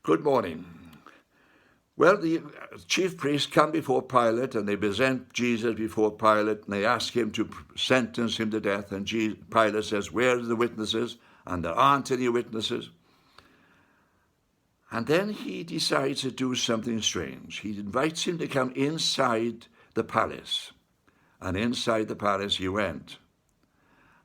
Good morning. Well, the chief priests come before Pilate and they present Jesus before Pilate and they ask him to sentence him to death. And Pilate says, "Where are the witnesses?" And there aren't any witnesses. And then he decides to do something strange. He invites him to come inside the palace. And inside the palace he went.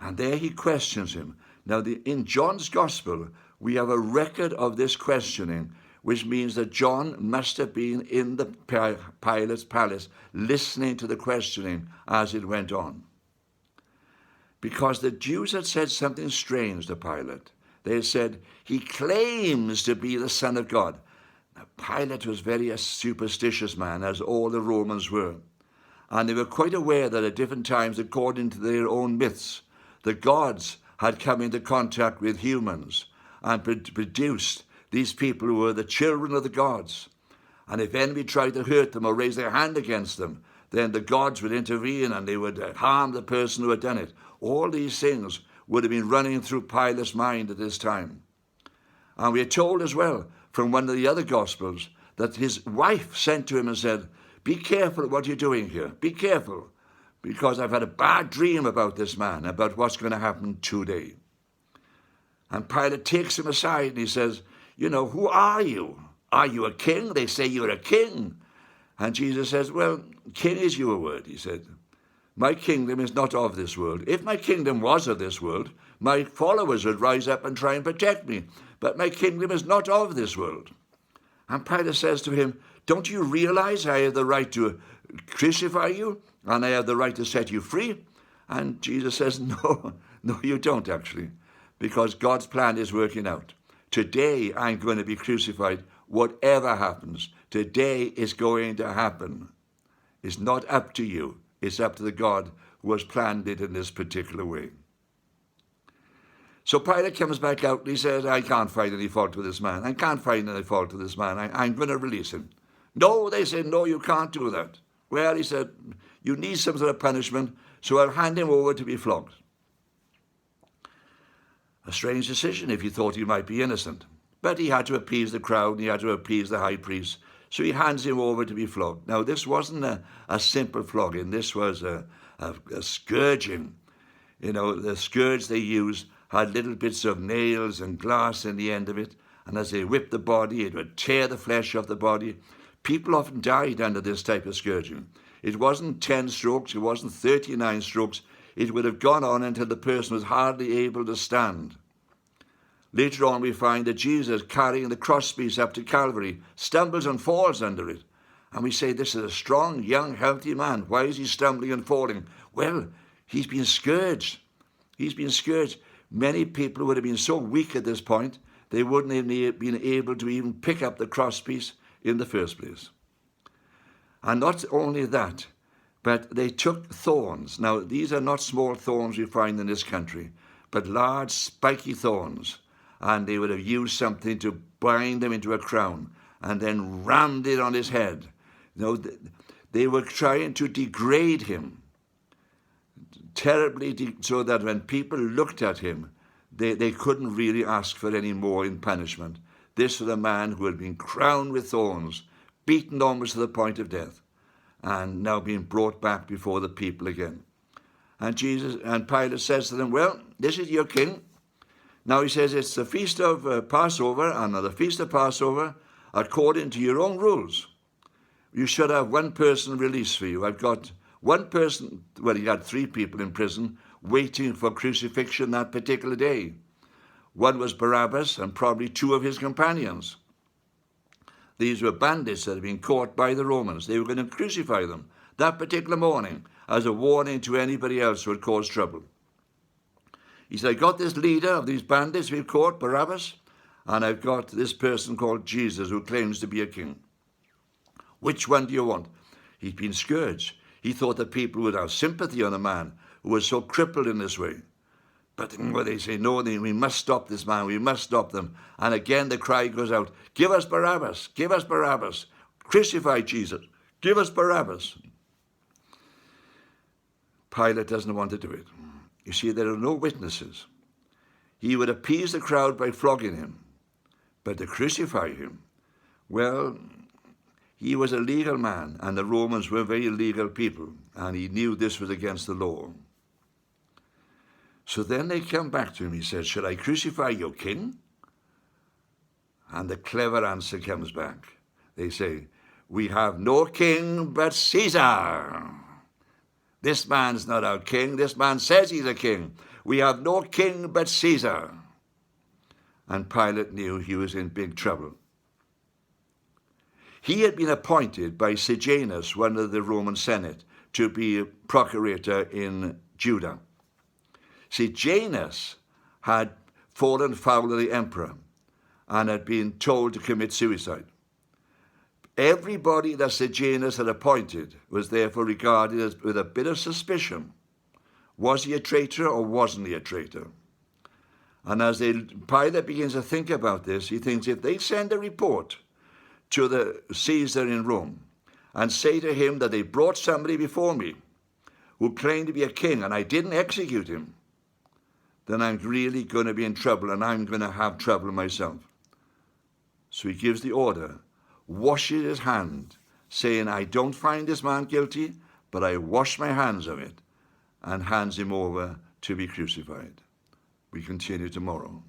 And there he questions him. Now, in John's Gospel, we have a record of this questioning, which means that John must have been in the Pilate's palace listening to the questioning as it went on. Because the Jews had said something strange to Pilate. They said, "He claims to be the Son of God." Now, Pilate was very a superstitious man, as all the Romans were. And they were quite aware that at different times, according to their own myths, the gods had come into contact with humans and produced these people who were the children of the gods. And if enemy tried to hurt them or raise their hand against them, then the gods would intervene and they would harm the person who had done it. All these things would have been running through Pilate's mind at this time. And we are told as well from one of the other Gospels that his wife sent to him and said, "Be careful what you're doing here. Be careful, because I've had a bad dream about this man, about what's going to happen today." And Pilate takes him aside and he says, "Who are you? Are you a king? They say you're a king." And Jesus says, "Well, king is your word," he said. "My kingdom is not of this world. If my kingdom was of this world, my followers would rise up and try and protect me. But my kingdom is not of this world." And Pilate says to him, "Don't you realize I have the right to crucify you and I have the right to set you free?" And Jesus says, No, you don't actually, because God's plan is working out. Today I'm going to be crucified, whatever happens. Today is going to happen. It's not up to you. It's up to the God who has planned it in this particular way. So Pilate comes back out and he says, "I can't find any fault with this man. I can't find any fault with this man. I'm going to release him." "No," they said, "no, you can't do that." "Well," he said, "you need some sort of punishment, so I'll hand him over to be flogged." A strange decision if he thought he might be innocent. But he had to appease the crowd and he had to appease the high priest. So he hands him over to be flogged. Now, this wasn't a simple flogging. This was a scourging. The scourge they used had little bits of nails and glass in the end of it. And as they whipped the body, it would tear the flesh off the body. People often died under this type of scourging. It wasn't 10 strokes. It wasn't 39 strokes. It would have gone on until the person was hardly able to stand. Later on, we find that Jesus, carrying the crosspiece up to Calvary, stumbles and falls under it. And we say, this is a strong, young, healthy man. Why is he stumbling and falling? Well, he's been scourged. He's been scourged. Many people would have been so weak at this point, they wouldn't have been able to even pick up the crosspiece in the first place. And not only that, but they took thorns. Now, these are not small thorns we find in this country, but large, spiky thorns. And they would have used something to bind them into a crown and then rammed it on his head. They were trying to degrade him terribly, so that when people looked at him, they couldn't really ask for any more in punishment. This was a man who had been crowned with thorns, beaten almost to the point of death, and now being brought back before the people again. And Pilate says to them, "Well, this is your king." Now he says, "It's the feast of Passover, and on the feast of Passover, according to your own rules, you should have one person released for you. I've got one person," well, he had 3 people in prison waiting for crucifixion that particular day. One was Barabbas and probably 2 of his companions. These were bandits that had been caught by the Romans. They were going to crucify them that particular morning as a warning to anybody else who had caused trouble. He said, "I got this leader of these bandits we've caught, Barabbas, and I've got this person called Jesus who claims to be a king. Which one do you want?" He'd been scourged. He thought that people would have sympathy on a man who was so crippled in this way. But they say, "No, we must stop this man. We must stop them." And again the cry goes out, "Give us Barabbas. Give us Barabbas. Crucify Jesus. Give us Barabbas." Pilate doesn't want to do it. You see, there are no witnesses. He would appease the crowd by flogging him, but to crucify him, Well, he was a legal man, and the Romans were very legal people, and he knew this was against the law. So then they come back to him. He said, should I crucify your king? And the clever answer comes back. They say, we have no king but Caesar. This man's not our king. This man says he's a king. We have no king but Caesar. And Pilate knew he was in big trouble. He had been appointed by Sejanus, one of the Roman Senate, to be a procurator in Judah. Sejanus had fallen foul of the emperor and had been told to commit suicide. Everybody that Sejanus had appointed was therefore regarded as with a bit of suspicion. Was he a traitor or wasn't he a traitor? And as Pilate begins to think about this, he thinks if they send a report to the Caesar in Rome and say to him that they brought somebody before me who claimed to be a king and I didn't execute him, then I'm really going to be in trouble and I'm going to have trouble myself. So he gives the order, washes his hand, saying, I don't find this man guilty, but I wash my hands of it, and hands him over to be crucified. We continue tomorrow.